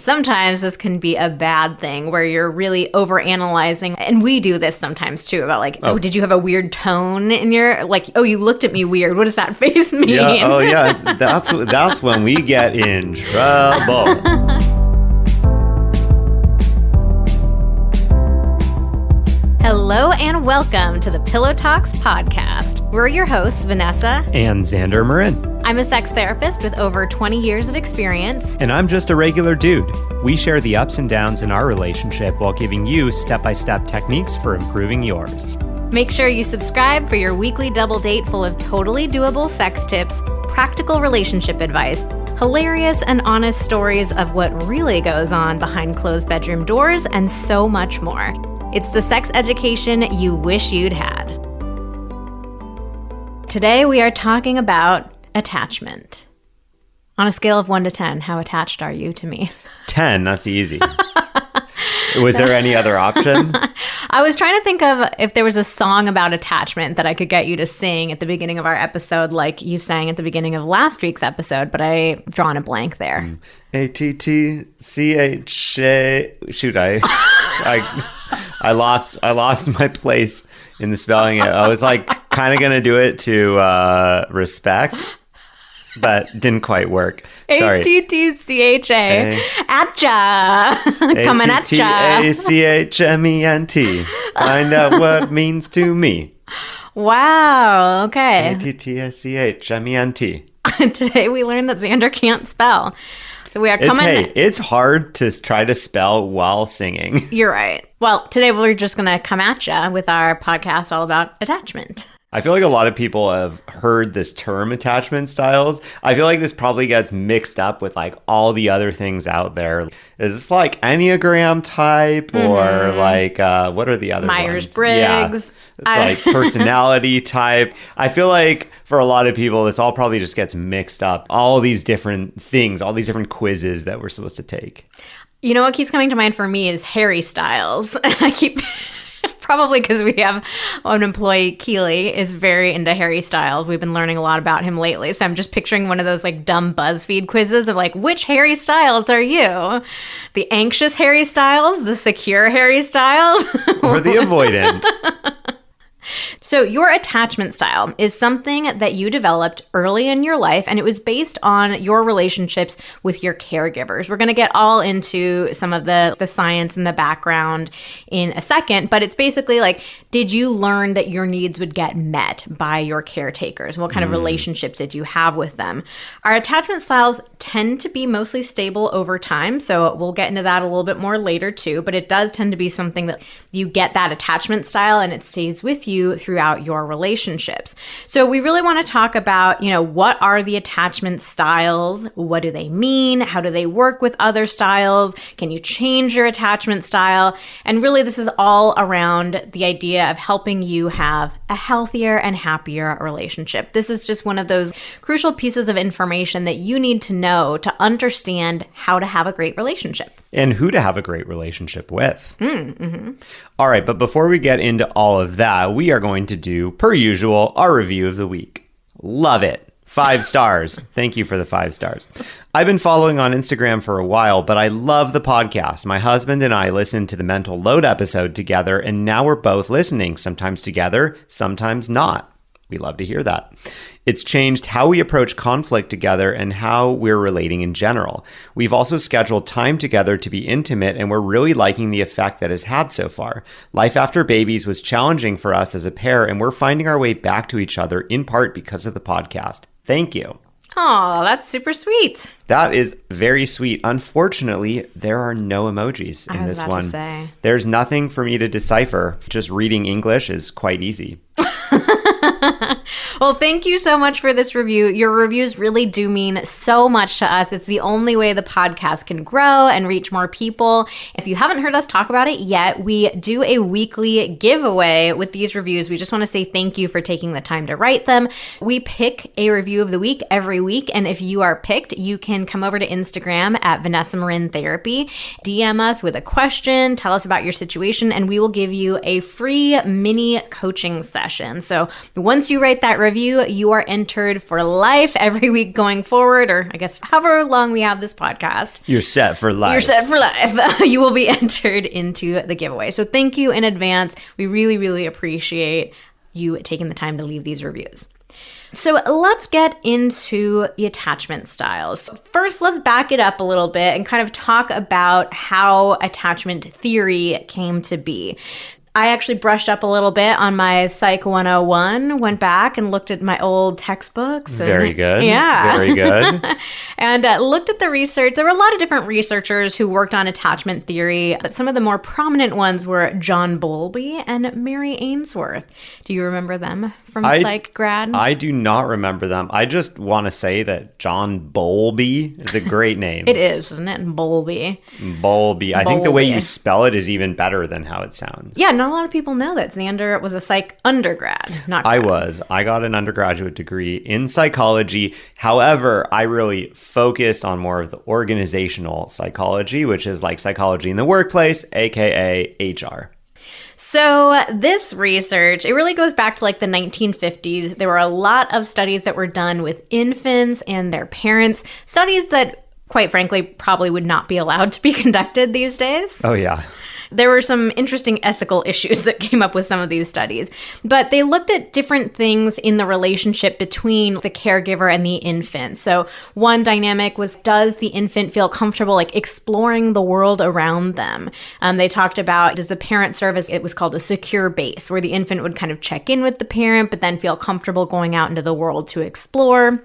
sometimes this can be a bad thing where you're really overanalyzing. And we do this sometimes too about like, oh, did you have a weird tone in your, like, oh, you looked at me weird. What does that face mean? Yeah, oh yeah, that's when we get in trouble. Hello and welcome to the Pillow Talks podcast. We're your hosts, Vanessa and Xander Marin. I'm a sex therapist with over 20 years of experience. And I'm just a regular dude. We share the ups and downs in our relationship while giving you step-by-step techniques for improving yours. Make sure you subscribe for your weekly double date full of totally doable sex tips, practical relationship advice, hilarious and honest stories of what really goes on behind closed bedroom doors, and so much more. It's the sex education you wish you'd had. Today we are talking about attachment. On a scale of 1 to 10, how attached are you to me? 10, that's easy. Was there any other option? I was trying to think of if there was a song about attachment that I could get you to sing at the beginning of our episode, like you sang at the beginning of last week's episode, but I've drawn a blank there. A-T-T-C-H-A... Shoot, I lost my place in the spelling. I was like kind of going to do it to respect, but didn't quite work. Sorry. A-T-T-C-H-A. Atcha. Coming at ya. A-T-T-A-C-H-M-E-N-T. Find out what it means to me. Wow. Okay. A-T-T-A-C-H-M-E-N-T. Today we learned that Xander can't spell. So we are coming. It's hard to try to spell while singing. You're right. Well, today we're just going to come at you with our podcast all about attachment. I feel like a lot of people have heard this term attachment styles. I feel like this probably gets mixed up with like all the other things out there. Is this like Enneagram type or like, what are the other Myers-Briggs? Yeah, like personality type. I feel like for a lot of people, this all probably just gets mixed up. All these different things, all these different quizzes that we're supposed to take. You know what keeps coming to mind for me is Harry Styles. And I keep... Probably because we have an employee, Keely, is very into Harry Styles. We've been learning a lot about him lately. So I'm just picturing one of those like dumb BuzzFeed quizzes of like, which Harry Styles are you? The anxious Harry Styles? The secure Harry Styles? Or the avoidant? So your attachment style is something that you developed early in your life, and it was based on your relationships with your caregivers. We're going to get all into some of the science and the background in a second, but it's basically like, did you learn that your needs would get met by your caretakers? What kind of relationships did you have with them? Our attachment styles tend to be mostly stable over time, so we'll get into that a little bit more later too, but it does tend to be something that you get that attachment style and it stays with you throughout your relationships. So we really want to talk about, what are the attachment styles? What do they mean? How do they work with other styles? Can you change your attachment style? And really, this is all around the idea of helping you have a healthier and happier relationship. This is just one of those crucial pieces of information that you need to know to understand how to have a great relationship. And who to have a great relationship with. All right, but before we get into all of that, we are going to do, per usual, our review of the week. Love it. 5 stars. Thank you for the 5 stars. I've been following on Instagram for a while, but I love the podcast. My husband and I listened to the mental load episode together, and now we're both listening, sometimes together, sometimes not. We love to hear that. It's changed how we approach conflict together and how we're relating in general. We've also scheduled time together to be intimate, and we're really liking the effect that has had so far. Life after babies was challenging for us as a pair, and we're finding our way back to each other in part because of the podcast. Thank you. Oh, that's super sweet. That is very sweet. Unfortunately, there are no emojis in this one. I was about to say. There's nothing for me to decipher. Just reading English is quite easy. Well, thank you so much for this review. Your reviews really do mean so much to us. It's the only way the podcast can grow and reach more people. If you haven't heard us talk about it yet, we do a weekly giveaway with these reviews. We just want to say thank you for taking the time to write them. We pick a review of the week every week, and if you are picked, you can come over to Instagram at Vanessa Marin Therapy, DM us with a question, tell us about your situation, and we will give you a free mini coaching session. So once Once you write that review, you are entered for life every week going forward, or I guess however long we have this podcast. You're set for life. You're set for life. You will be entered into the giveaway. So thank you in advance. We really, really appreciate you taking the time to leave these reviews. So let's get into the attachment styles. First, let's back it up a little bit and kind of talk about how attachment theory came to be. I actually brushed up a little bit on my Psych 101, went back and looked at my old textbooks. Very good. Yeah. Very good. And looked at the research. There were a lot of different researchers who worked on attachment theory, but some of the more prominent ones were John Bowlby and Mary Ainsworth. Do you remember them from Psych grad? I do not remember them. I just want to say that John Bowlby is a great name. It is, isn't it? Bowlby. Bowlby. I think the way you spell it is even better than how it sounds. Yeah, not a lot of people know that Xander was a psych undergrad, not grad. I was. I got an undergraduate degree in psychology. However, I really focused on more of the organizational psychology, which is like psychology in the workplace, aka HR. So this research, it really goes back to like the 1950s. There were a lot of studies that were done with infants and their parents, studies that, quite frankly, probably would not be allowed to be conducted these days. Oh, yeah. There were some interesting ethical issues that came up with some of these studies, but they looked at different things in the relationship between the caregiver and the infant. So one dynamic was, does the infant feel comfortable like exploring the world around them? They talked about, does the parent serve as, it was called a secure base, where the infant would kind of check in with the parent, but then feel comfortable going out into the world to explore.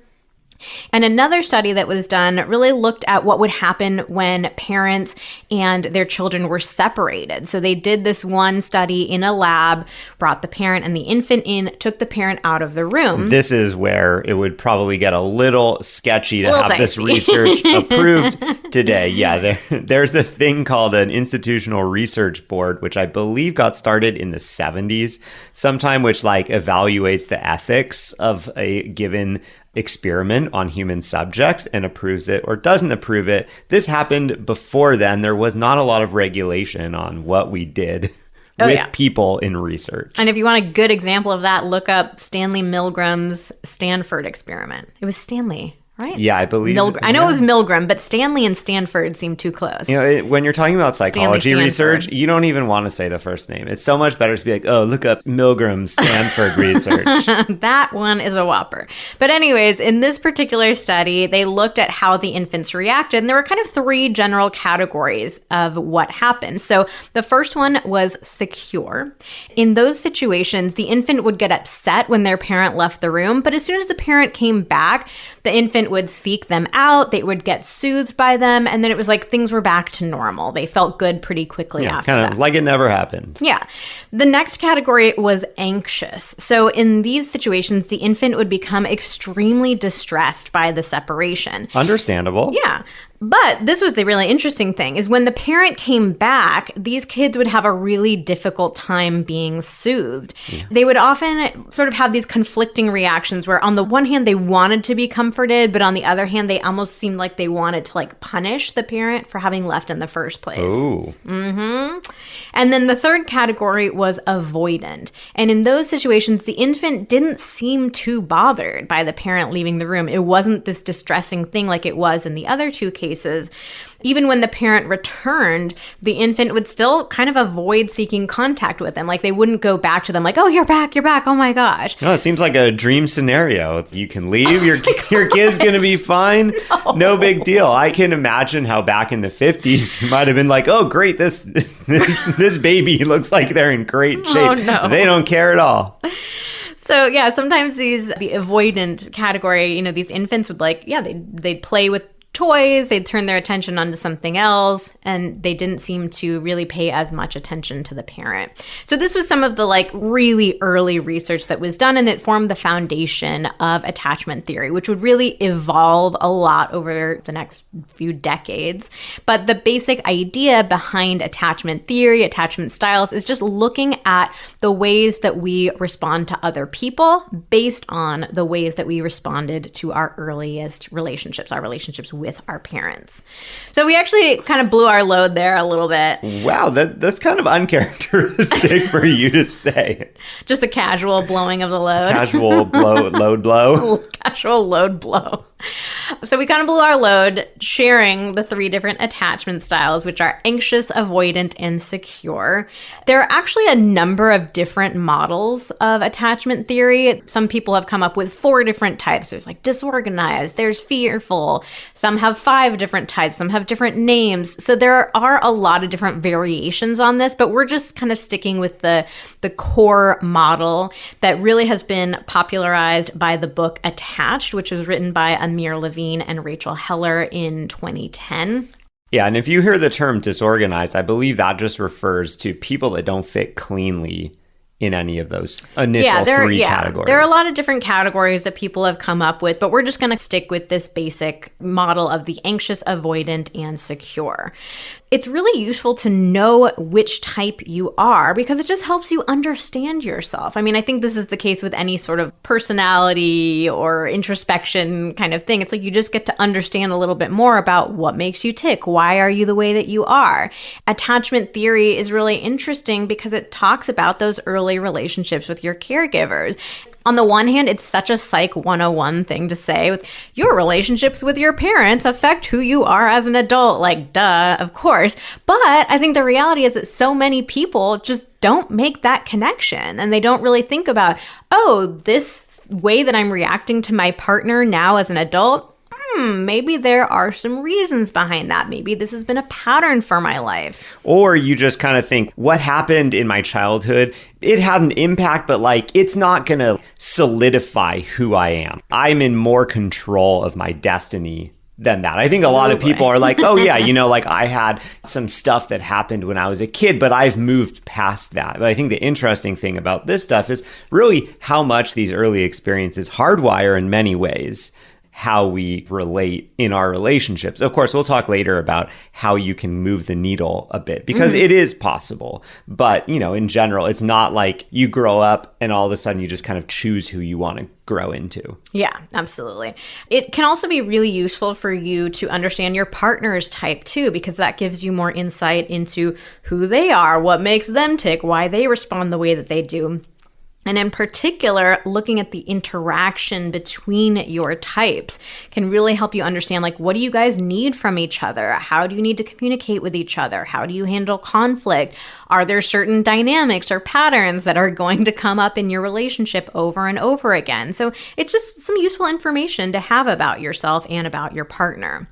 And another study that was done really looked at what would happen when parents and their children were separated. So they did this one study in a lab, brought the parent and the infant in, took the parent out of the room. This is where it would probably get a little sketchy to have dicey. This research approved today. Yeah, there's a thing called an institutional research board, which I believe got started in the 70s sometime, which like evaluates the ethics of a given experiment on human subjects and approves it or doesn't approve it. This happened before then. There was not a lot of regulation on what we did with people in research. And if you want a good example of that, look up Stanley Milgram's Stanford experiment. It was Stanley, right? Yeah, I believe. I know it was Milgram, but Stanley and Stanford seem too close. You know, when you're talking about psychology research, you don't even want to say the first name. It's so much better to be like, oh, look up Milgram's Stanford research. That one is a whopper. But anyways, in this particular study, they looked at how the infants reacted, and there were kind of three general categories of what happened. So the first one was secure. In those situations, the infant would get upset when their parent left the room, but as soon as the parent came back, the infant would seek them out, they would get soothed by them, and then it was like things were back to normal. They felt good pretty quickly after that. Kind of like it never happened. Yeah. The next category was anxious. So in these situations, the infant would become extremely distressed by the separation. Understandable. Yeah. But this was the really interesting thing, is when the parent came back, these kids would have a really difficult time being soothed. Yeah. They would often sort of have these conflicting reactions where on the one hand, they wanted to be comforted, but on the other hand, they almost seemed like they wanted to like punish the parent for having left in the first place. Ooh. Mm-hmm. And then the third category was avoidant. And in those situations, the infant didn't seem too bothered by the parent leaving the room. It wasn't this distressing thing like it was in the other two cases. Even when the parent returned, the infant would still kind of avoid seeking contact with them. Like they wouldn't go back to them like, oh, you're back. Oh my gosh. No, it seems like a dream scenario. You can leave, your kid's going to be fine. No big deal. I can imagine how back in the 50s, you might have been like, oh, great, this baby looks like they're in great shape. Oh, no. They don't care at all. So yeah, sometimes the avoidant category, these infants would they'd play with toys, they'd turn their attention onto something else, and they didn't seem to really pay as much attention to the parent. So this was some of the really early research that was done, and it formed the foundation of attachment theory, which would really evolve a lot over the next few decades. But the basic idea behind attachment theory, attachment styles, is just looking at the ways that we respond to other people based on the ways that we responded to our earliest relationships, our relationships with with our parents. So we actually kind of blew our load there a little bit. Wow, that's kind of uncharacteristic for you to say. Just a casual blowing of the load. Casual load blow. Casual load blow. So we kind of blew our load sharing the 3 different attachment styles, which are anxious, avoidant, and secure. There are actually a number of different models of attachment theory. Some people have come up with 4 different types. There's like disorganized, there's fearful, some have 5 different types, some have different names. So there are a lot of different variations on this, but we're just kind of sticking with the core model that really has been popularized by the book Attached, which was written by Amir Levine and Rachel Heller in 2010. Yeah, and if you hear the term disorganized, I believe that just refers to people that don't fit cleanly in any of those initial 3 categories. There are a lot of different categories that people have come up with, but we're just going to stick with this basic model of the anxious, avoidant, and secure. It's really useful to know which type you are because it just helps you understand yourself. I mean, I think this is the case with any sort of personality or introspection kind of thing. It's like you just get to understand a little bit more about what makes you tick. Why are you the way that you are? Attachment theory is really interesting because it talks about those early relationships with your caregivers. On the one hand, it's such a Psych 101 thing to say with your relationships with your parents affect who you are as an adult. Like, duh, of course. But I think the reality is that so many people just don't make that connection and they don't really think about, oh, this way that I'm reacting to my partner now as an adult, maybe there are some reasons behind that. Maybe this has been a pattern for my life. Or you just kind of think, what happened in my childhood? It had an impact, but like, it's not going to solidify who I am. I'm in more control of my destiny than that. I think a lot of people are like, oh yeah, like I had some stuff that happened when I was a kid, but I've moved past that. But I think the interesting thing about this stuff is really how much these early experiences hardwire in many ways how we relate in our relationships. Of course, we'll talk later about how you can move the needle a bit because it is possible. But, in general, it's not like you grow up and all of a sudden you just kind of choose who you want to grow into. Yeah, absolutely. It can also be really useful for you to understand your partner's type too, because that gives you more insight into who they are, what makes them tick, why they respond the way that they do. And in particular, looking at the interaction between your types can really help you understand, like, what do you guys need from each other? How do you need to communicate with each other? How do you handle conflict? Are there certain dynamics or patterns that are going to come up in your relationship over and over again? So it's just some useful information to have about yourself and about your partner.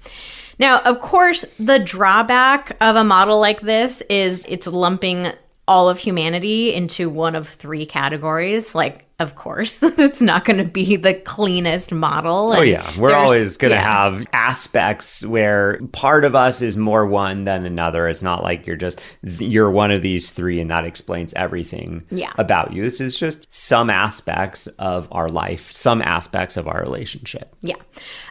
Now, of course, the drawback of a model like this is it's lumping all of humanity into one of 3 categories. Like, of course, it's not going to be the cleanest model. Oh, yeah. We're always going to have aspects where part of us is more one than another. It's not like you're one of these 3 and that explains everything about you. This is just some aspects of our life, some aspects of our relationship. Yeah.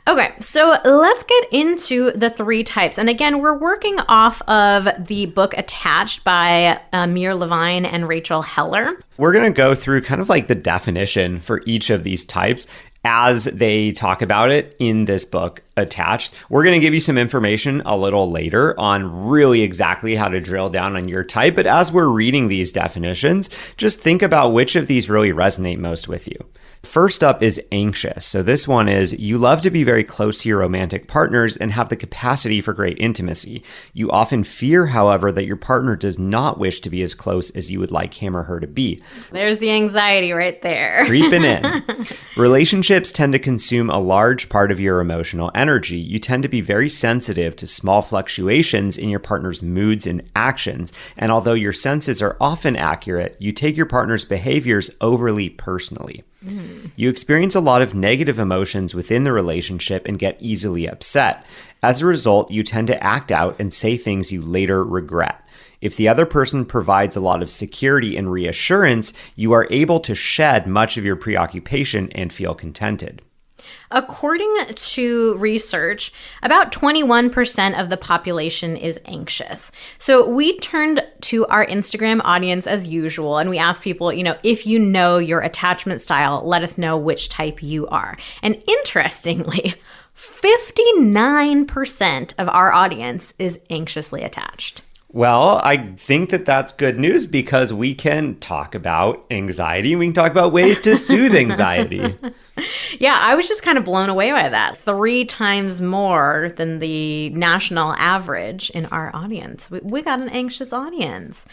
Okay, so let's get into the 3 types. And again, we're working off of the book Attached by Amir Levine and Rachel Heller. We're going to go through kind of like the definition for each of these types as they talk about it in this book Attached. We're going to give you some information a little later on really exactly how to drill down on your type. But as we're reading these definitions, just think about which of these really resonate most with you. First up is anxious. So this one is, you love to be very close to your romantic partners and have the capacity for great intimacy. You often fear, however, that your partner does not wish to be as close as you would like him or her to be. There's the anxiety right there. Creeping in. Relationships tend to consume a large part of your emotional energy. You tend to be very sensitive to small fluctuations in your partner's moods and actions. And although your senses are often accurate, you take your partner's behaviors overly personally. You experience a lot of negative emotions within the relationship and get easily upset. As a result, you tend to act out and say things you later regret. If the other person provides a lot of security and reassurance, you are able to shed much of your preoccupation and feel contented. According to research, about 21% of the population is anxious. So we turned to our Instagram audience as usual, and we asked people, if you know your attachment style, let us know which type you are. And interestingly, 59% of our audience is anxiously attached. Well, I think that that's good news because we can talk about anxiety and we can talk about ways to soothe anxiety. Yeah, I was just kind of blown away by that. 3 times more than the national average in our audience. We got an anxious audience.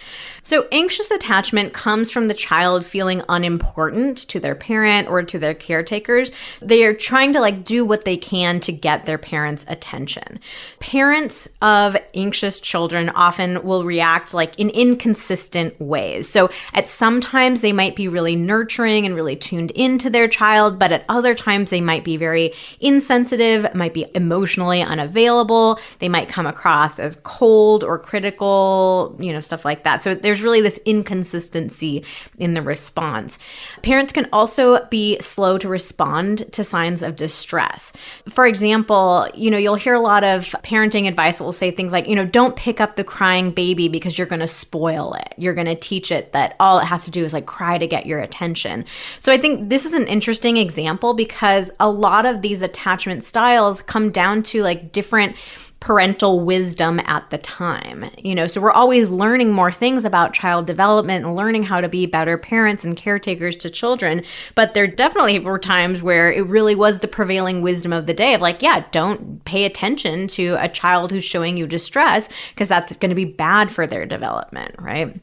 So anxious attachment comes from the child feeling unimportant to their parent or to their caretakers. They are trying to do what they can to get their parents' attention. Parents of anxious children often will react in inconsistent ways. So at some times they might be really nurturing and really tuned into their child, but at other times they might be very insensitive, might be emotionally unavailable. They might come across as cold or critical, stuff like that. So there's really this inconsistency in the response. Parents can also be slow to respond to signs of distress. For example, you'll hear a lot of parenting advice that will say things like, don't pick up the crying baby because you're going to spoil it. You're going to teach it that all it has to do is cry to get your attention. So I think this is an interesting example because a lot of these attachment styles come down to different parental wisdom at the time. So we're always learning more things about child development and learning how to be better parents and caretakers to children. But there definitely were times where it really was the prevailing wisdom of the day of don't pay attention to a child who's showing you distress because that's going to be bad for their development, right?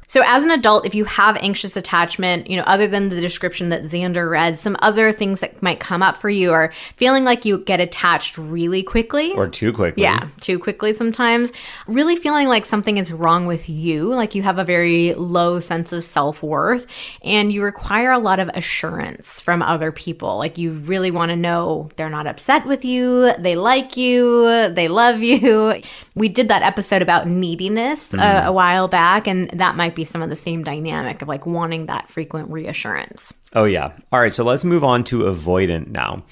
So as an adult, if you have anxious attachment, other than the description that Xander read, some other things that might come up for you are feeling like you get attached really quickly. Or too quickly. Yeah, too quickly sometimes. Really feeling like something is wrong with you, like you have a very low sense of self-worth, and you require a lot of assurance from other people. You really want to know they're not upset with you, they like you, they love you. We did that episode about neediness a while back, and that might be some of the same dynamic of wanting that frequent reassurance. Oh, yeah. All right. So let's move on to avoidant now.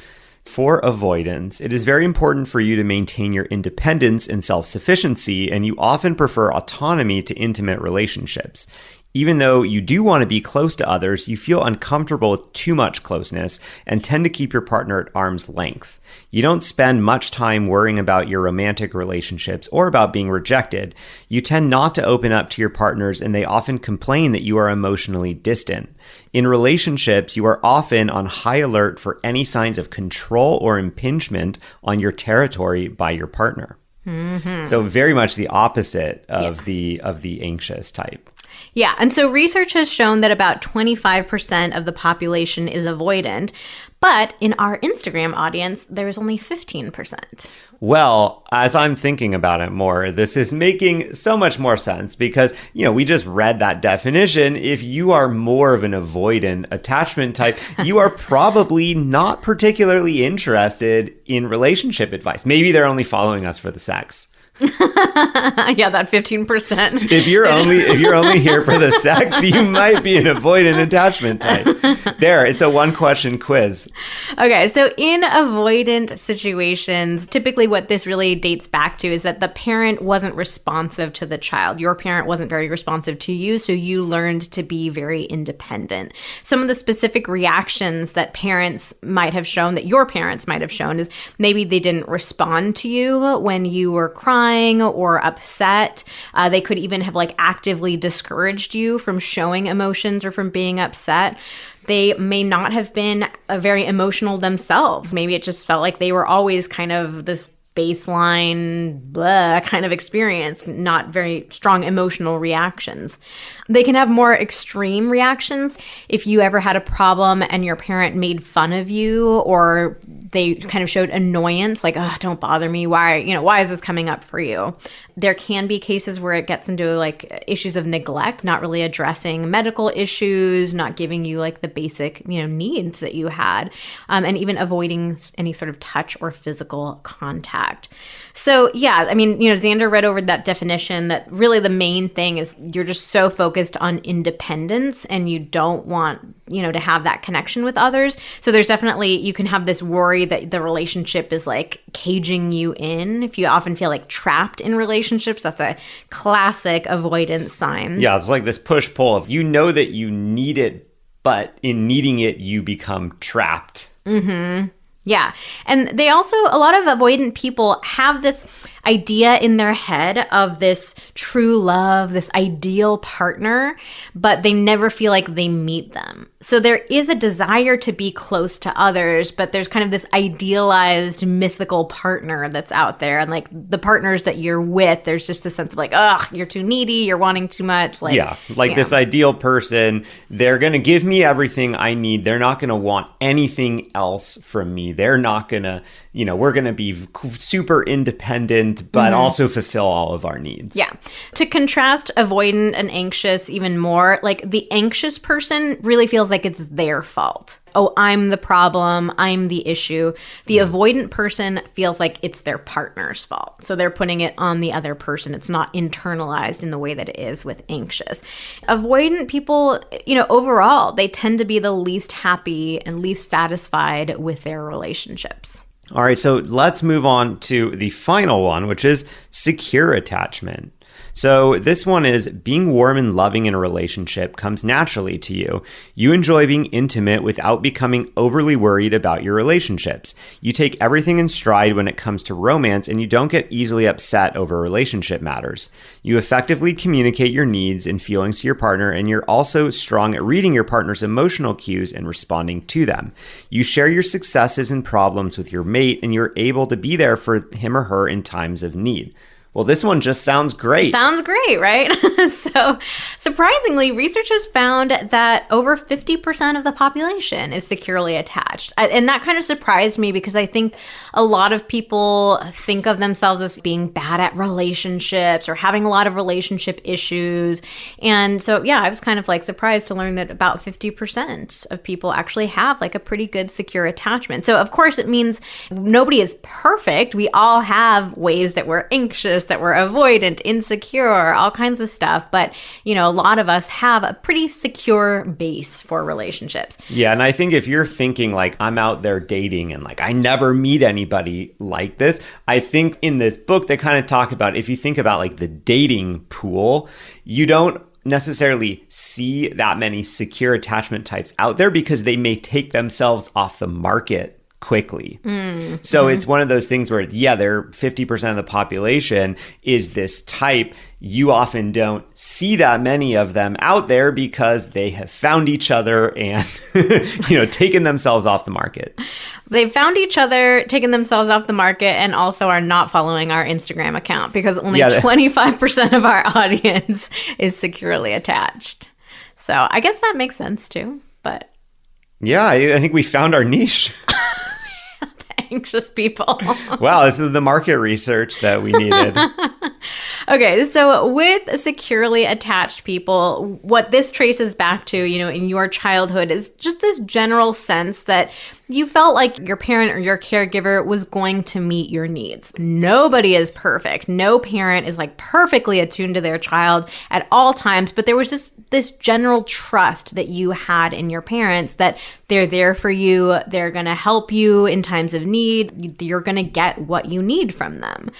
For avoidance, it is very important for you to maintain your independence and self-sufficiency, and you often prefer autonomy to intimate relationships. Even though you do want to be close to others, you feel uncomfortable with too much closeness and tend to keep your partner at arm's length. You don't spend much time worrying about your romantic relationships or about being rejected. You tend not to open up to your partners, and they often complain that you are emotionally distant. In relationships, you are often on high alert for any signs of control or impingement on your territory by your partner. Mm-hmm. So very much the opposite of the anxious type. Yeah, and so research has shown that about 25% of the population is avoidant, but in our Instagram audience, there's only 15%. Well, as I'm thinking about it more, this is making so much more sense because, we just read that definition. If you are more of an avoidant attachment type, you are probably not particularly interested in relationship advice. Maybe they're only following us for the sex. Yeah, that 15%. If you're only here for the sex, you might be an avoidant attachment type. There, it's a 1-question quiz. Okay, so in avoidant situations, typically what this really dates back to is that the parent wasn't responsive to the child. Your parent wasn't very responsive to you, so you learned to be very independent. Some of the specific reactions that parents might have shown, that your parents might have shown, is maybe they didn't respond to you when you were crying or upset. They could even have actively discouraged you from showing emotions or from being upset. They may not have been very emotional themselves. Maybe it just felt like they were always kind of this baseline blah kind of experience, not very strong emotional reactions. They can have more extreme reactions. If you ever had a problem and your parent made fun of you, or they kind of showed annoyance, oh, don't bother me. Why is this coming up for you? There can be cases where it gets into issues of neglect, not really addressing medical issues, not giving you the basic, needs that you had, and even avoiding any sort of touch or physical contact. So yeah, Xander read over that definition that really the main thing is you're just so focused on independence and you don't want, to have that connection with others. So there's definitely, you can have this worry that the relationship is caging you in. If you often feel trapped in relationships, that's a classic avoidance sign. Yeah, it's this push-pull of that you need it, but in needing it, you become trapped. Mm-hmm. Yeah. And they also, a lot of avoidant people have this idea in their head of this true love, this ideal partner, but they never feel like they meet them. So there is a desire to be close to others, but there's kind of this idealized mythical partner that's out there. And like the partners that you're with, there's just a sense of like, ugh, you're too needy, you're wanting too much. Like, this ideal person, they're going to give me everything I need. They're not going to want anything else from me. They're not going to, we're going to be super independent, but also fulfill all of our needs. Yeah. To contrast avoidant and anxious even more, like the anxious person really feels like it's their fault. Oh, I'm the problem. I'm the issue. The avoidant person feels like it's their partner's fault. So they're putting it on the other person. It's not internalized in the way that it is with anxious. Avoidant people, overall, they tend to be the least happy and least satisfied with their relationships. All right, so let's move on to the final one, which is secure attachment. So this one is being warm and loving in a relationship comes naturally to you. You enjoy being intimate without becoming overly worried about your relationships. You take everything in stride when it comes to romance, and you don't get easily upset over relationship matters. You effectively communicate your needs and feelings to your partner, and you're also strong at reading your partner's emotional cues and responding to them. You share your successes and problems with your mate, and you're able to be there for him or her in times of need. Well, this one just sounds great. Sounds great, right? So surprisingly, research has found that over 50% of the population is securely attached. And that kind of surprised me because I think a lot of people think of themselves as being bad at relationships or having a lot of relationship issues. And so, I was kind of like surprised to learn that about 50% of people actually have like a pretty good secure attachment. So of course it means nobody is perfect. We all have ways that we're anxious, that we're avoidant, insecure, all kinds of stuff. But, a lot of us have a pretty secure base for relationships. Yeah. And I think if you're thinking like I'm out there dating and like I never meet anybody like this, I think in this book, they kind of talk about, if you think about like the dating pool, you don't necessarily see that many secure attachment types out there because they may take themselves off the market quickly. So it's one of those things where, they're 50% of the population is this type. You often don't see that many of them out there because they have found each other and, taken themselves off the market. They've found each other, taken themselves off the market, and also are not following our Instagram account because only 25% of our audience is securely attached. So I guess that makes sense too, but. Yeah, I think we found our niche. Anxious people. Wow, this is the market research that we needed. Okay, so with securely attached people, what this traces back to, in your childhood is just this general sense that you felt like your parent or your caregiver was going to meet your needs. Nobody is perfect. No parent is like perfectly attuned to their child at all times, but there was just this general trust that you had in your parents that they're there for you, they're going to help you in times of need, you're going to get what you need from them.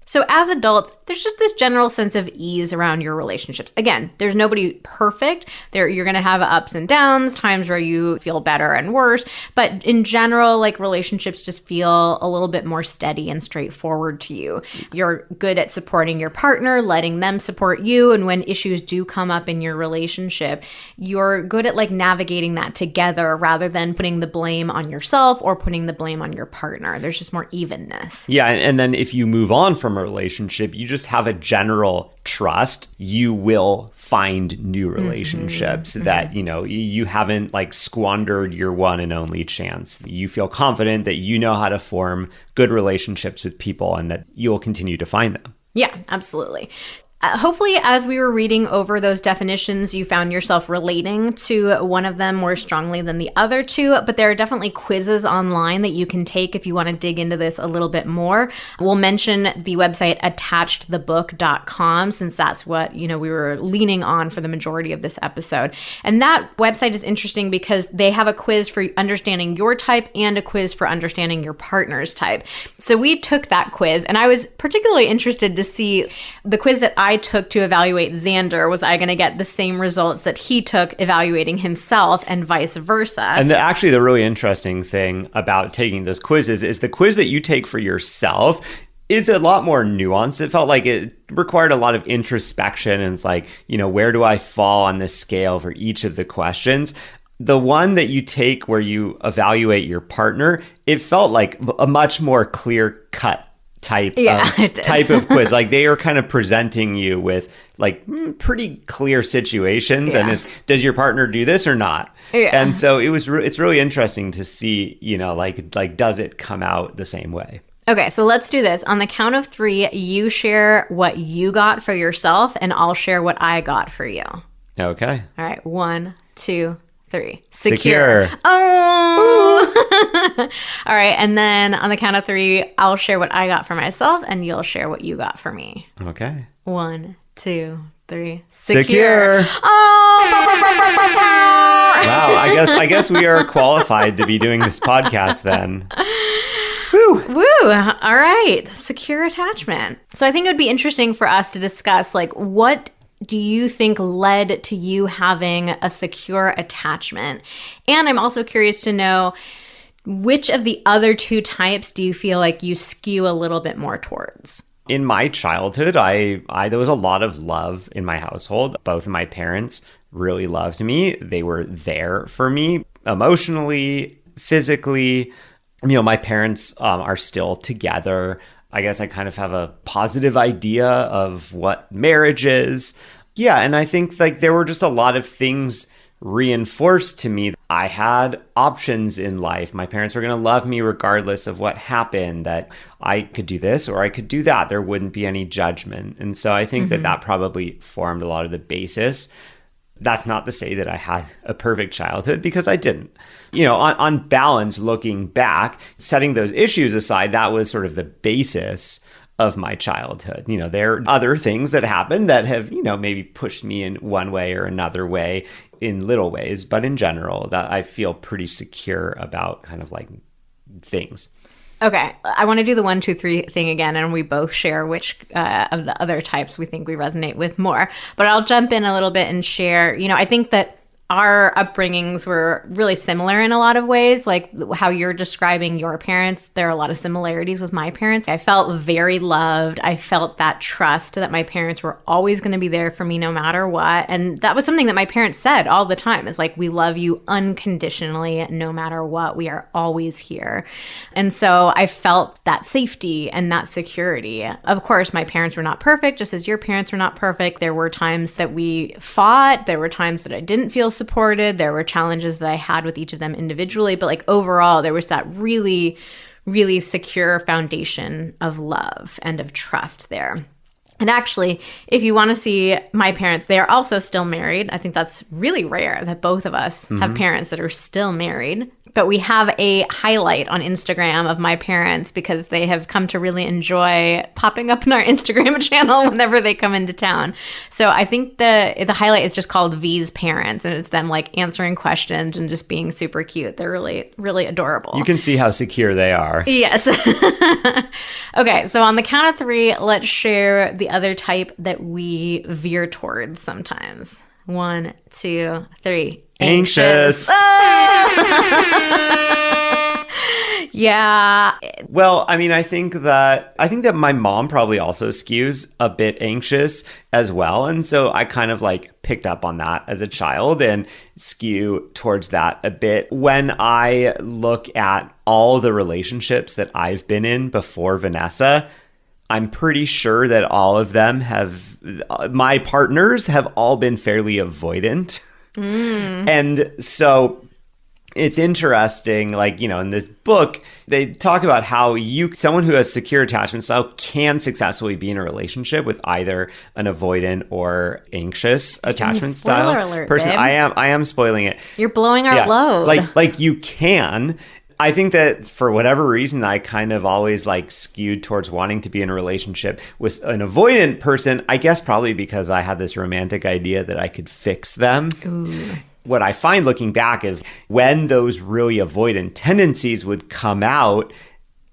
So as adults, there's just this general sense of ease around your relationships. Again, there's nobody perfect. You're going to have ups and downs, times where you feel better and worse. But in general, like relationships just feel a little bit more steady and straightforward to you. You're good at supporting your partner, letting them support you. And when issues do come up in your relationship, you're good at like navigating that together rather than putting the blame on yourself or putting the blame on your partner. There's just more evenness. Yeah. And then if you move on from a relationship, you just have a general trust. You will find new relationships that, you haven't like squandered your one and only chance. You feel confident that you know how to form good relationships with people and that you'll continue to find them. Yeah, absolutely. Hopefully, as we were reading over those definitions, you found yourself relating to one of them more strongly than the other two, but there are definitely quizzes online that you can take if you want to dig into this a little bit more. We'll mention the website attachedthebook.com since that's what, we were leaning on for the majority of this episode. And that website is interesting because they have a quiz for understanding your type and a quiz for understanding your partner's type. So we took that quiz and I was particularly interested to see the quiz that I I took to evaluate Xander, was I going to get the same results that he took evaluating himself and vice versa? And actually, the really interesting thing about taking those quizzes is the quiz that you take for yourself is a lot more nuanced. It felt like it required a lot of introspection, and it's like, where do I fall on this scale for each of the questions? The one that you take where you evaluate your partner, it felt like a much more clear-cut type of quiz. Like they are kind of presenting you with like pretty clear situations, and does your partner do this or not? And so it's really interesting to see, like does it come out the same way? Okay, so let's do this. On the count of 3, you share what you got for yourself, and I'll share what I got for you. Okay. All right, 1, 2, 3. Secure. Oh! All right, and then on the count of 3, I'll share what I got for myself, and you'll share what you got for me. Okay. 1, 2, 3. Secure. Oh! Wow, I guess we are qualified to be doing this podcast then. Woo. Woo. All right. Secure attachment. So I think it would be interesting for us to discuss, like, what do you think led to you having a secure attachment? And I'm also curious to know, which of the other 2 types do you feel like you skew a little bit more towards? In my childhood, there was a lot of love in my household. Both of my parents really loved me. They were there for me emotionally, physically. My parents are still together. I guess I kind of have a positive idea of what marriage is. Yeah, and I think like there were just a lot of things reinforced to me. I had options in life. My parents were going to love me regardless of what happened, that I could do this or I could do that. There wouldn't be any judgment. And so I think that probably formed a lot of the basis. That's not to say that I had a perfect childhood, because I didn't. On balance, looking back, setting those issues aside, that was sort of the basis of my childhood. There are other things that happened that have, maybe pushed me in one way or another way in little ways. But in general, that I feel pretty secure about kind of like things. Okay, I want to do the 1, 2, 3 thing again, and we both share which of the other types we think we resonate with more. But I'll jump in a little bit and share, I think that our upbringings were really similar in a lot of ways. Like how you're describing your parents, there are a lot of similarities with my parents. I felt very loved. I felt that trust that my parents were always going to be there for me no matter what. And that was something that my parents said all the time, is like, we love you unconditionally no matter what. We are always here. And so I felt that safety and that security. Of course, my parents were not perfect, just as your parents were not perfect. There were times that we fought. There were times that I didn't feel supported. There were challenges that I had with each of them individually, but like overall, there was that really, really secure foundation of love and of trust there. And actually, if you want to see my parents, they are also still married. I think that's really rare that both of us have parents that are still married. But we have a highlight on Instagram of my parents because they have come to really enjoy popping up in our Instagram channel whenever they come into town. So I think the highlight is just called V's parents, and it's them like answering questions and just being super cute. They're really, really adorable. You can see how secure they are. Yes. Okay, so on the count of 3, let's share the other type that we veer towards sometimes. 1, 2, 3. Anxious. Yeah. Well, I mean, I think that my mom probably also skews a bit anxious as well. And so I kind of like picked up on that as a child and skew towards that a bit. When I look at all the relationships that I've been in before Vanessa, I'm pretty sure that all of them my partners have all been fairly avoidant. And so it's interesting, like, in this book, they talk about how someone who has secure attachment style can successfully be in a relationship with either an avoidant or anxious attachment style alert, person. babe. I am spoiling it. You're blowing our load. Like you can. I think that for whatever reason, I kind of always like skewed towards wanting to be in a relationship with an avoidant person. I guess probably because I had this romantic idea that I could fix them. Ooh. What I find looking back is when those really avoidant tendencies would come out,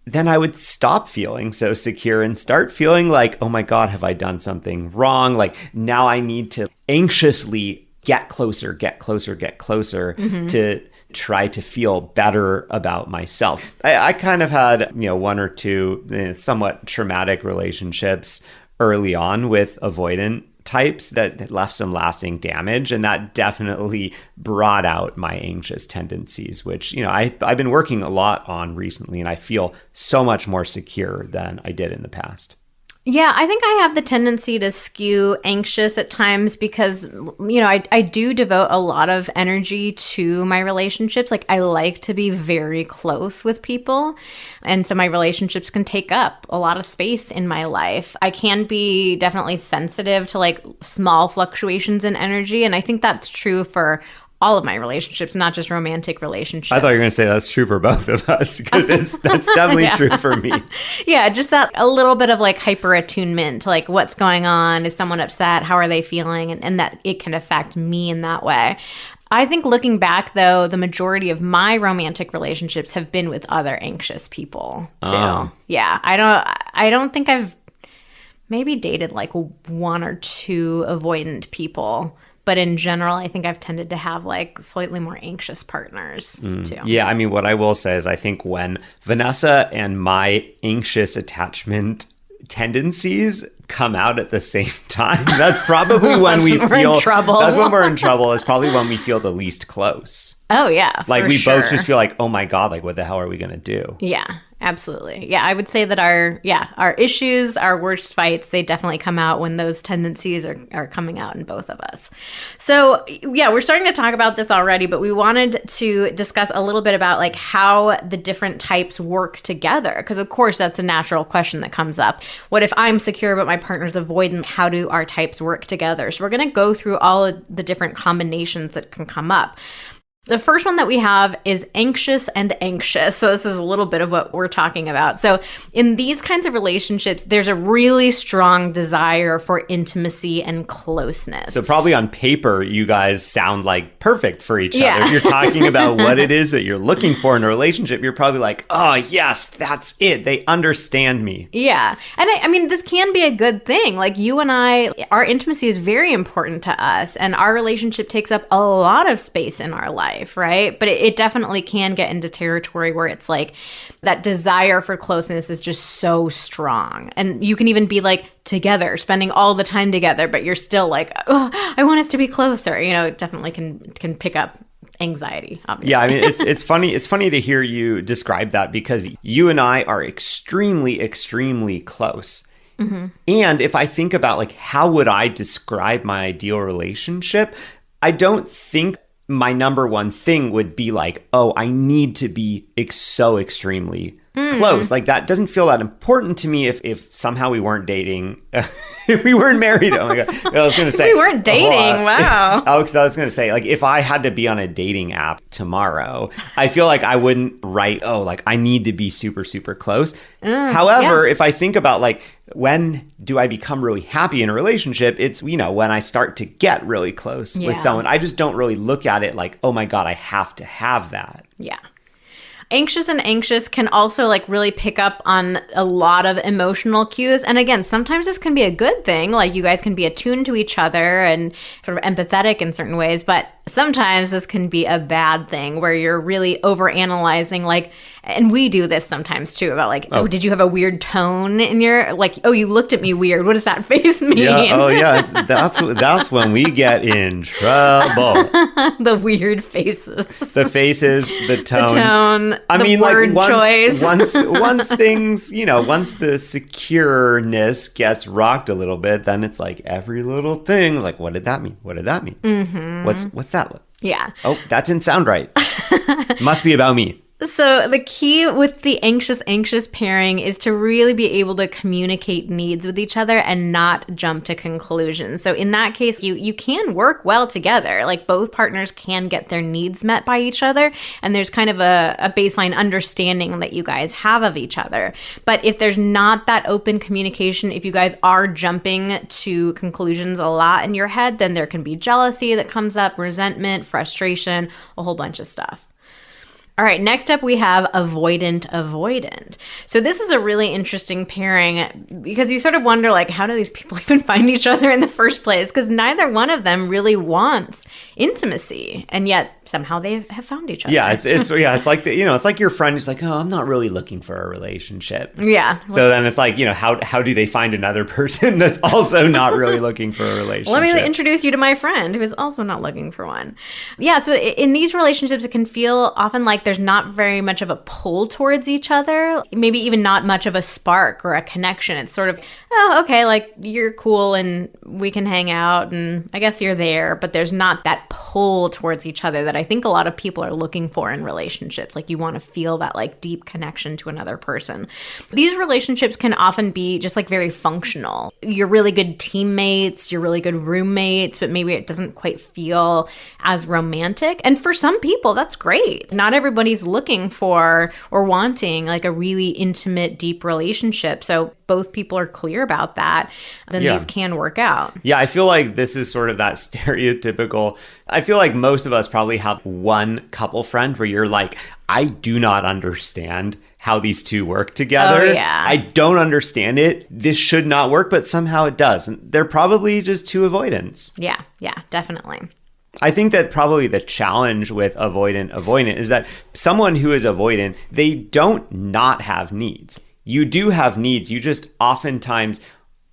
then I would stop feeling so secure and start feeling like, oh my God, have I done something wrong? Like now I need to anxiously get closer to try to feel better about myself. I kind of had, one or two somewhat traumatic relationships early on with avoidant types that left some lasting damage. And that definitely brought out my anxious tendencies, which, I've been working a lot on recently, and I feel so much more secure than I did in the past. Yeah, I think I have the tendency to skew anxious at times because, I do devote a lot of energy to my relationships. Like, I like to be very close with people. And so my relationships can take up a lot of space in my life. I can be definitely sensitive to like small fluctuations in energy. And I think that's true for all of my relationships, not just romantic relationships. I thought you were going to say that's true for both of us, because that's definitely true for me. Yeah, just that a little bit of like hyper attunement to like what's going on. Is someone upset? How are they feeling? And that it can affect me in that way. I think looking back, though, the majority of my romantic relationships have been with other anxious people too. Oh. Yeah, I don't think I've maybe dated like one or two avoidant people. But in general, I think I've tended to have like slightly more anxious partners too. Yeah, I mean, what I will say is I think when Vanessa and my anxious attachment tendencies come out at the same time, that's probably when we feel in trouble. That's when we're in trouble. It's probably when we feel the least close. Oh yeah, like we sure. both just feel like, oh my God, like what the hell are we gonna do? Yeah, absolutely. Yeah, I would say that our issues, our worst fights, they definitely come out when those tendencies are coming out in both of us. So yeah, we're starting to talk about this already, but we wanted to discuss a little bit about like how the different types work together. Because of course, that's a natural question that comes up. What if I'm secure but my partner's avoidant? How do our types work together? So we're going to go through all of the different combinations that can come up. The first one that we have is anxious and anxious. So this is a little bit of what we're talking about. So in these kinds of relationships, there's a really strong desire for intimacy and closeness. So probably on paper, you guys sound like perfect for each other. If you're talking about what it is that you're looking for in a relationship, you're probably like, oh, yes, that's it. They understand me. Yeah. And I mean, this can be a good thing. Like you and I, our intimacy is very important to us. And our relationship takes up a lot of space in our life. Right? But it definitely can get into territory where it's like that desire for closeness is just so strong. And you can even be like together, spending all the time together, but you're still like, oh, I want us to be closer. It definitely can pick up anxiety, obviously. Yeah, I mean, it's funny. It's funny to hear you describe that because you and I are extremely, extremely close. Mm-hmm. And if I think about like, how would I describe my ideal relationship? I don't think my number one thing would be like, oh, I need to be so extremely close. Like that doesn't feel that important to me if somehow we weren't dating, if we weren't married. Oh my God. I was going to say. We weren't dating. Wow. I was going to say, like, if I had to be on a dating app tomorrow, I feel like I wouldn't write, oh, like I need to be super, super close. However, if I think about like, when do I become really happy in a relationship? It's, when I start to get really close with someone. I just don't really look at it like, oh my God, I have to have that. Yeah. Anxious and anxious can also like really pick up on a lot of emotional cues. And again, sometimes this can be a good thing. Like you guys can be attuned to each other and sort of empathetic in certain ways. But sometimes this can be a bad thing where you're really overanalyzing, like, and we do this sometimes too, about like, oh, did you have a weird tone in your, like, oh, you looked at me weird. What does that face mean? Yeah, oh yeah, that's when we get in trouble. The weird faces. The faces, the tones. The tone, word choice. Once things, once the secureness gets rocked a little bit, then it's like every little thing, like, what did that mean? What did that mean? Mm-hmm. What's that? Yeah. Oh, that didn't sound right. Must be about me. So the key with the anxious pairing is to really be able to communicate needs with each other and not jump to conclusions. So in that case, you can work well together. Like both partners can get their needs met by each other. And there's kind of a baseline understanding that you guys have of each other. But if there's not that open communication, if you guys are jumping to conclusions a lot in your head, then there can be jealousy that comes up, resentment, frustration, a whole bunch of stuff. All right, next up we have Avoidant Avoidant. So this is a really interesting pairing because you sort of wonder, like, how do these people even find each other in the first place? Because neither one of them really wants intimacy, and yet somehow they have found each other. Yeah, it's like it's like your friend who's like, oh, I'm not really looking for a relationship. Yeah. So then it's like, how do they find another person that's also not really looking for a relationship? Let me introduce you to my friend who is also not looking for one. Yeah, so in these relationships, it can feel often like there's not very much of a pull towards each other, maybe even not much of a spark or a connection. It's sort of, oh, okay, like you're cool and we can hang out and I guess you're there, but there's not that pull towards each other that I think a lot of people are looking for in relationships. Like you want to feel that like deep connection to another person. These relationships can often be just like very functional. You're really good teammates, you're really good roommates, but maybe it doesn't quite feel as romantic. And for some people, that's great. Not everybody's looking for or wanting like a really intimate, deep relationship. So both people are clear about that, then these can work out. Yeah, I feel like this is sort of that stereotypical. I feel like most of us probably have one couple friend where you're like, I do not understand how these two work together. Oh, yeah. I don't understand it. This should not work, but somehow it does. And they're probably just two avoidants. Yeah, definitely. I think that probably the challenge with avoidant avoidant is that someone who is avoidant, they don't not have needs. You do have needs. You just oftentimes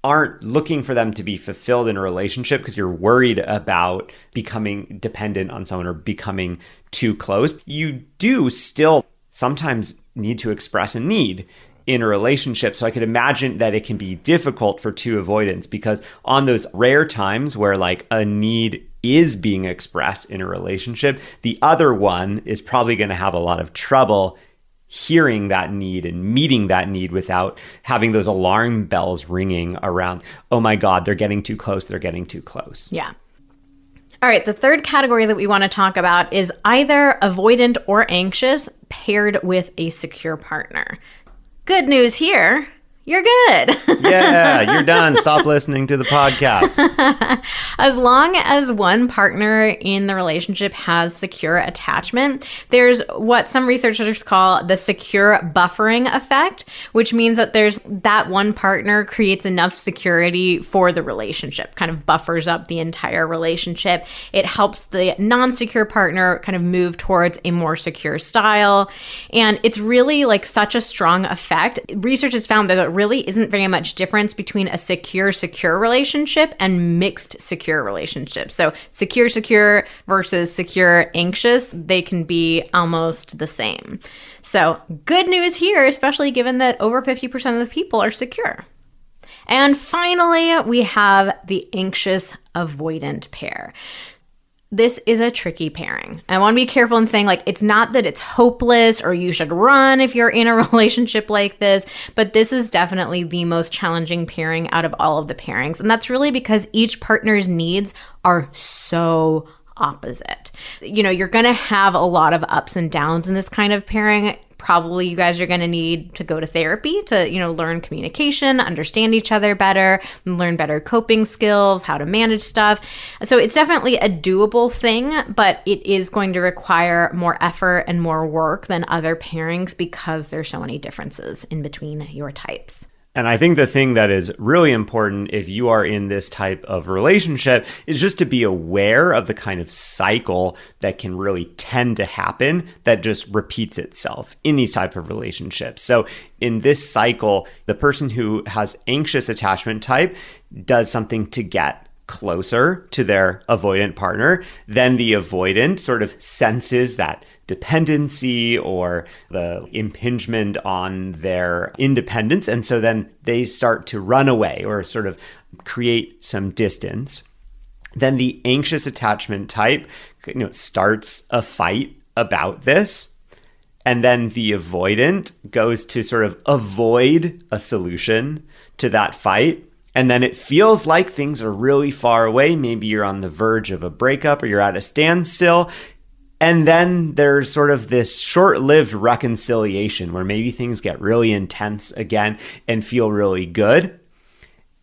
aren't looking for them to be fulfilled in a relationship because you're worried about becoming dependent on someone or becoming too close. You do still sometimes need to express a need in a relationship. So I could imagine that it can be difficult for two avoidants because on those rare times where like a need is being expressed in a relationship, the other one is probably going to have a lot of trouble hearing that need and meeting that need without having those alarm bells ringing around, oh my God, they're getting too close, they're getting too close. Yeah. All right, the third category that we want to talk about is either avoidant or anxious paired with a secure partner. Good news here. You're good. Yeah, you're done. Stop listening to the podcast. As long as one partner in the relationship has secure attachment, there's what some researchers call the secure buffering effect, which means that there's that one partner creates enough security for the relationship, kind of buffers up the entire relationship. It helps the non-secure partner kind of move towards a more secure style. And it's really like such a strong effect. Research has found that it really isn't very much difference between a secure relationship and mixed secure relationships. So secure versus secure anxious, they can be almost the same. So good news here, especially given that over 50% of the people are secure. And finally, we have the anxious avoidant pair. This is a tricky pairing. I want to be careful in saying, like, it's not that it's hopeless or you should run if you're in a relationship like this, but this is definitely the most challenging pairing out of all of the pairings. And that's really because each partner's needs are so opposite. You're going to have a lot of ups and downs in this kind of pairing. Probably you guys are going to need to go to therapy to, learn communication, understand each other better, learn better coping skills, how to manage stuff. So it's definitely a doable thing, but it is going to require more effort and more work than other pairings because there's so many differences in between your types. And I think the thing that is really important if you are in this type of relationship is just to be aware of the kind of cycle that can really tend to happen that just repeats itself in these type of relationships. So in this cycle, the person who has anxious attachment type does something to get closer to their avoidant partner. Then the avoidant sort of senses that dependency or the impingement on their independence. And so then they start to run away or sort of create some distance. Then the anxious attachment type, starts a fight about this. And then the avoidant goes to sort of avoid a solution to that fight. And then it feels like things are really far away. Maybe you're on the verge of a breakup or you're at a standstill. And then there's sort of this short-lived reconciliation where maybe things get really intense again and feel really good.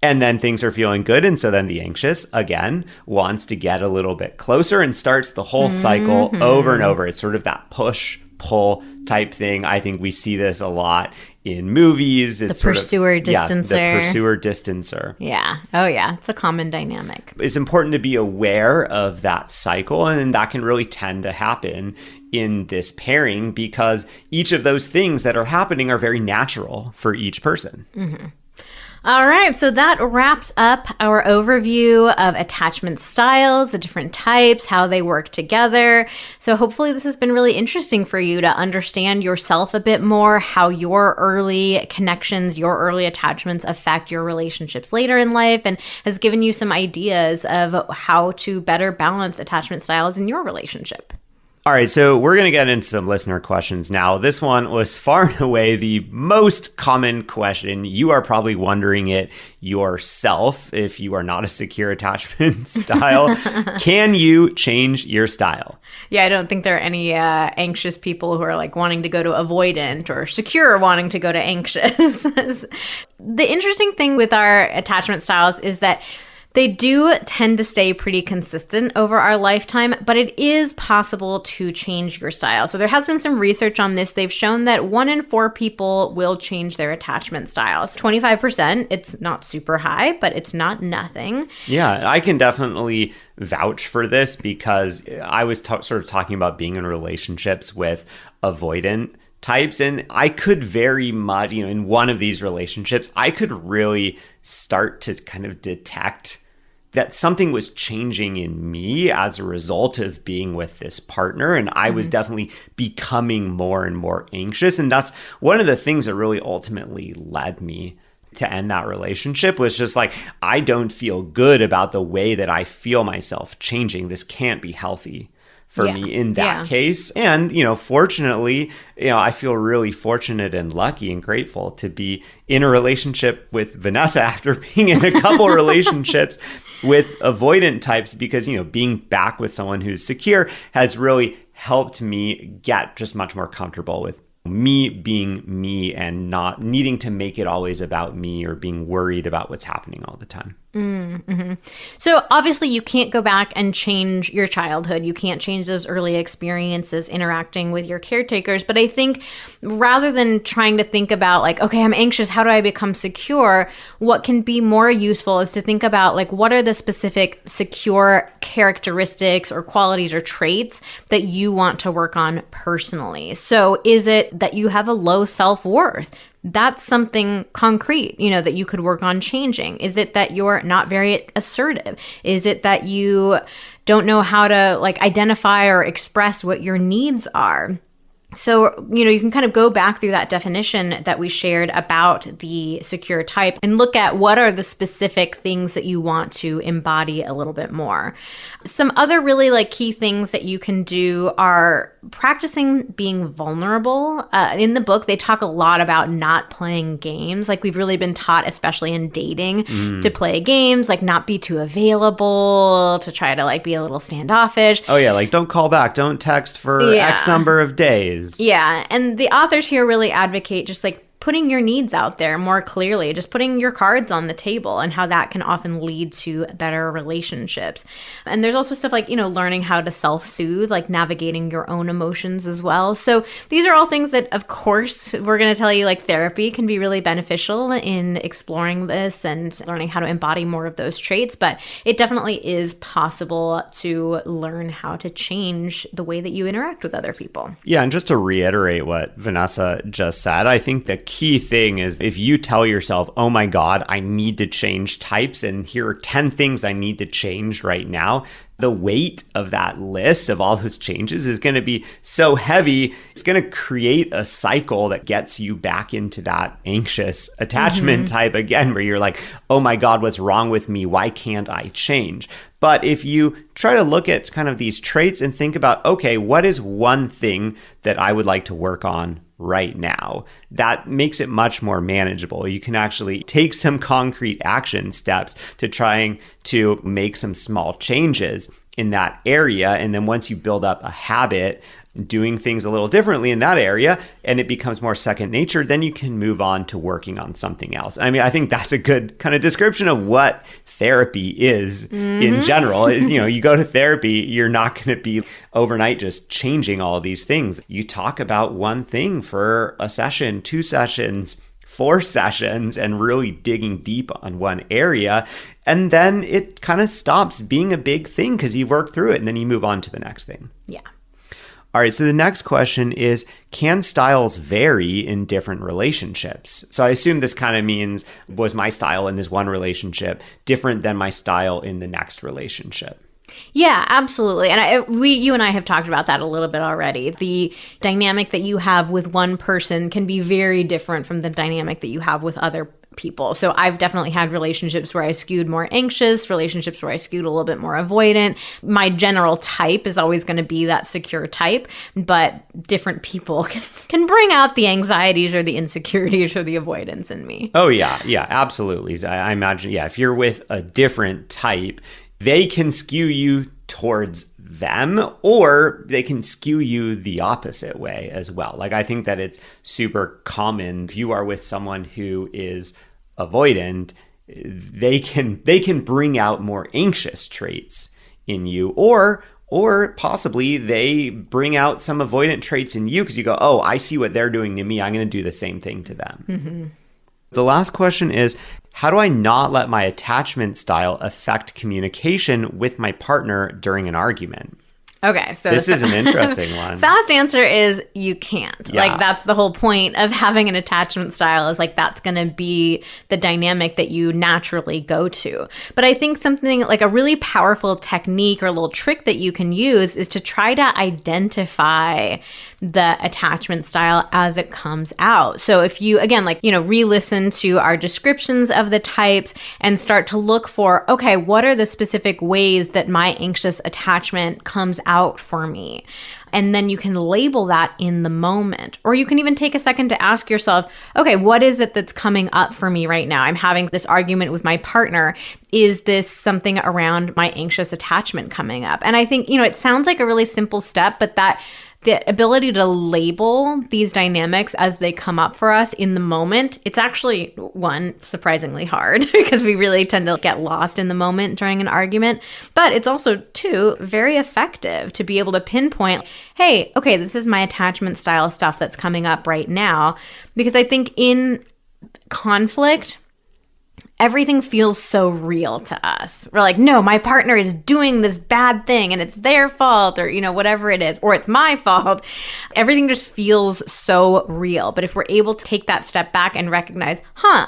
And then things are feeling good. And so then the anxious, again, wants to get a little bit closer and starts the whole cycle over and over. It's sort of that push, pull type thing. I think we see this a lot in movies. It's the pursuer distancer. The pursuer distancer. Yeah. Oh, yeah. It's a common dynamic. It's important to be aware of that cycle, and that can really tend to happen in this pairing because each of those things that are happening are very natural for each person. Mm-hmm. All right, so that wraps up our overview of attachment styles, the different types, how they work together. So hopefully this has been really interesting for you to understand yourself a bit more, how your early connections, your early attachments affect your relationships later in life, and has given you some ideas of how to better balance attachment styles in your relationship. All right, so we're going to get into some listener questions now. This one was far and away the most common question. You are probably wondering it yourself if you are not a secure attachment style. Can you change your style? Yeah, I don't think there are any anxious people who are like wanting to go to avoidant or secure wanting to go to anxious. The interesting thing with our attachment styles is that they do tend to stay pretty consistent over our lifetime, but it is possible to change your style. So there has been some research on this. They've shown that 1 in 4 people will change their attachment styles. 25%, it's not super high, but it's not nothing. Yeah, I can definitely vouch for this because I was sort of talking about being in relationships with avoidant types. And I could very much, in one of these relationships, I could really start to kind of detect that something was changing in me as a result of being with this partner. And I was definitely becoming more and more anxious. And that's one of the things that really ultimately led me to end that relationship was just like, I don't feel good about the way that I feel myself changing. This can't be healthy for me in that case. And, fortunately, I feel really fortunate and lucky and grateful to be in a relationship with Vanessa after being in a couple relationships with avoidant types because, being back with someone who's secure has really helped me get just much more comfortable with me being me and not needing to make it always about me or being worried about what's happening all the time. Mm-hmm. So obviously you can't go back and change your childhood. You can't change those early experiences interacting with your caretakers. But I think rather than trying to think about like, okay, I'm anxious, how do I become secure? What can be more useful is to think about like, what are the specific secure characteristics or qualities or traits that you want to work on personally? So is it that you have a low self-worth? That's something concrete, that you could work on changing. Is it that you're not very assertive? Is it that you don't know how to identify or express what your needs are? So, you can kind of go back through that definition that we shared about the secure type and look at what are the specific things that you want to embody a little bit more. Some other really key things that you can do are practicing being vulnerable. In the book, they talk a lot about not playing games. We've really been taught, especially in dating, to play games, not be too available, to try to be a little standoffish. Oh yeah, don't call back, don't text for X number of days. Yeah, and the authors here really advocate just putting your needs out there more clearly, just putting your cards on the table and how that can often lead to better relationships. And there's also stuff learning how to self-soothe, navigating your own emotions as well. So these are all things that, of course, we're going to tell you therapy can be really beneficial in exploring this and learning how to embody more of those traits. But it definitely is possible to learn how to change the way that you interact with other people. Yeah, and just to reiterate what Vanessa just said, I think the key thing is if you tell yourself, oh my God, I need to change types and here are 10 things I need to change right now, the weight of that list of all those changes is going to be so heavy. It's going to create a cycle that gets you back into that anxious attachment type again, where you're like, oh my God, what's wrong with me? Why can't I change? But if you try to look at kind of these traits and think about, okay, what is one thing that I would like to work on right now? That makes it much more manageable. You can actually take some concrete action steps to trying to make some small changes in that area. And then once you build up a habit doing things a little differently in that area and it becomes more second nature, then you can move on to working on something else. I mean, I think that's a good kind of description of what therapy is in general. You go to therapy, you're not going to be overnight just changing all of these things. You talk about one thing for a session, 2 sessions, 4 sessions, and really digging deep on one area. And then it kind of stops being a big thing because you've worked through it and then you move on to the next thing. Yeah. All right, so the next question is, can styles vary in different relationships? So I assume this kind of means, was my style in this one relationship different than my style in the next relationship? Yeah, absolutely. And you and I have talked about that a little bit already. The dynamic that you have with one person can be very different from the dynamic that you have with other people. So I've definitely had relationships where I skewed more anxious, relationships where I skewed a little bit more avoidant. My general type is always going to be that secure type, but different people can bring out the anxieties or the insecurities or the avoidance in me. Oh, yeah. Yeah, absolutely. I imagine, if you're with a different type, they can skew you towards them or they can skew you the opposite way as well. Like, I think that it's super common if you are with someone who is avoidant, they can bring out more anxious traits in you, or possibly they bring out some avoidant traits in you because you go, oh, I see what they're doing to me, I'm going to do the same thing to them. Mm-hmm. The last question is, how do I not let my attachment style affect communication with my partner during an argument? Okay, so this is an interesting one. Fast answer is you can't. Yeah. Like, that's the whole point of having an attachment style, is like that's going to be the dynamic that you naturally go to. But I think something like a really powerful technique or a little trick that you can use is to try to identify the attachment style as it comes out. So if you, again, re-listen to our descriptions of the types and start to look for, okay, what are the specific ways that my anxious attachment comes out for me? And then you can label that in the moment. Or you can even take a second to ask yourself, okay, what is it that's coming up for me right now? I'm having this argument with my partner. Is this something around my anxious attachment coming up? And I think, it sounds like a really simple step, but the ability to label these dynamics as they come up for us in the moment, it's actually, one, surprisingly hard because we really tend to get lost in the moment during an argument. But it's also, two, very effective to be able to pinpoint, hey, okay, this is my attachment style stuff that's coming up right now. Because I think in conflict, everything feels so real to us. We're like, no, my partner is doing this bad thing and it's their fault, or, whatever it is, or it's my fault. Everything just feels so real. But if we're able to take that step back and recognize,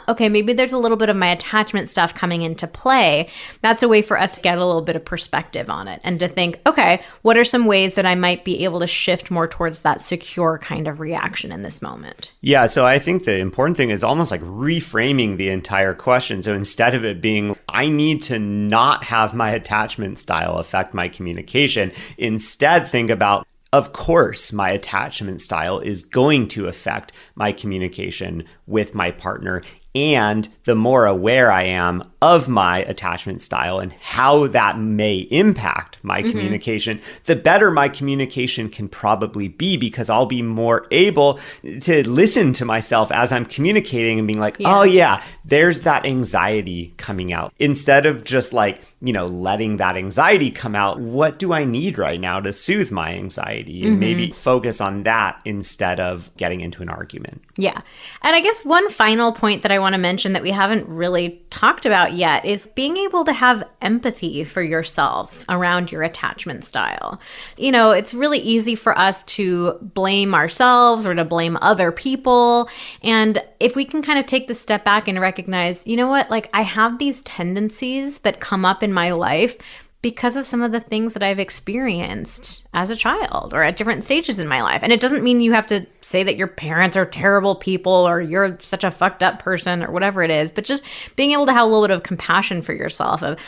okay, maybe there's a little bit of my attachment stuff coming into play, that's a way for us to get a little bit of perspective on it and to think, okay, what are some ways that I might be able to shift more towards that secure kind of reaction in this moment? Yeah, so I think the important thing is almost like reframing the entire question. So instead of it being, I need to not have my attachment style affect my communication, instead think about, of course, my attachment style is going to affect my communication with my partner. And the more aware I am of my attachment style and how that may impact my communication, the better my communication can probably be, because I'll be more able to listen to myself as I'm communicating and being like, oh yeah, there's that anxiety coming out. Instead of just letting that anxiety come out, what do I need right now to soothe my anxiety? And maybe focus on that instead of getting into an argument. Yeah. And I guess one final point that I want to mention that we haven't really talked about yet is being able to have empathy for yourself around your attachment style. It's really easy for us to blame ourselves or to blame other people. And if we can kind of take the step back and recognize, I have these tendencies that come up in my life because of some of the things that I've experienced as a child or at different stages in my life. And it doesn't mean you have to say that your parents are terrible people or you're such a fucked up person or whatever it is, but just being able to have a little bit of compassion for yourself of,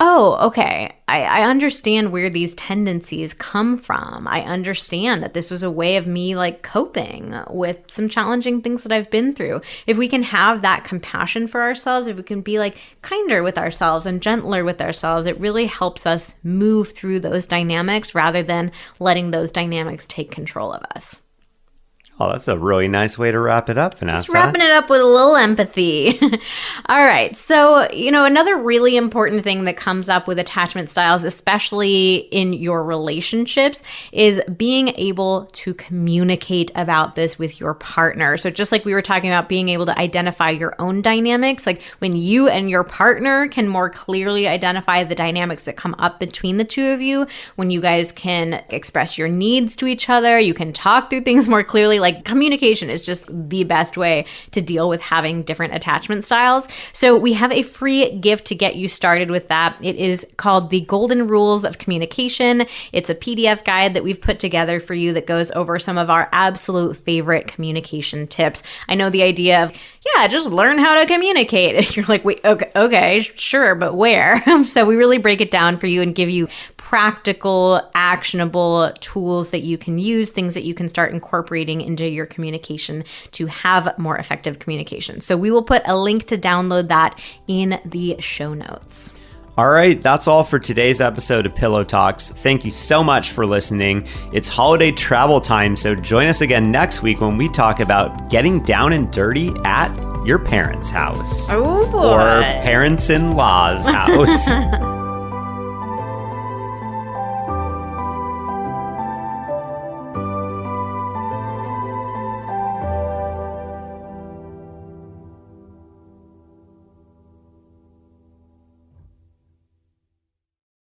oh, okay, I understand where these tendencies come from. I understand that this was a way of me like coping with some challenging things that I've been through. If we can have that compassion for ourselves, if we can be like kinder with ourselves and gentler with ourselves, it really helps us move through those dynamics rather than letting those dynamics take control of us. Oh, that's a really nice way to wrap it up, Vanessa. Just wrapping it up with a little empathy. All right. So, another really important thing that comes up with attachment styles, especially in your relationships, is being able to communicate about this with your partner. So just like we were talking about being able to identify your own dynamics, like when you and your partner can more clearly identify the dynamics that come up between the two of you, when you guys can express your needs to each other, you can talk through things more clearly. Like communication is just the best way to deal with having different attachment styles. So we have a free gift to get you started with that. It is called The Golden Rules of Communication. It's a PDF guide that we've put together for you that goes over some of our absolute favorite communication tips. I know the idea of, just learn how to communicate. You're like, wait, okay, sure, but where? So we really break it down for you and give you practical, actionable tools that you can use, things that you can start incorporating into your communication to have more effective communication. So we will put a link to download that in the show notes. All right, that's all for today's episode of Pillow Talks. Thank you so much for listening. It's holiday travel time, so join us again next week when we talk about getting down and dirty at your parents' house. Oh boy. Or parents-in-law's house.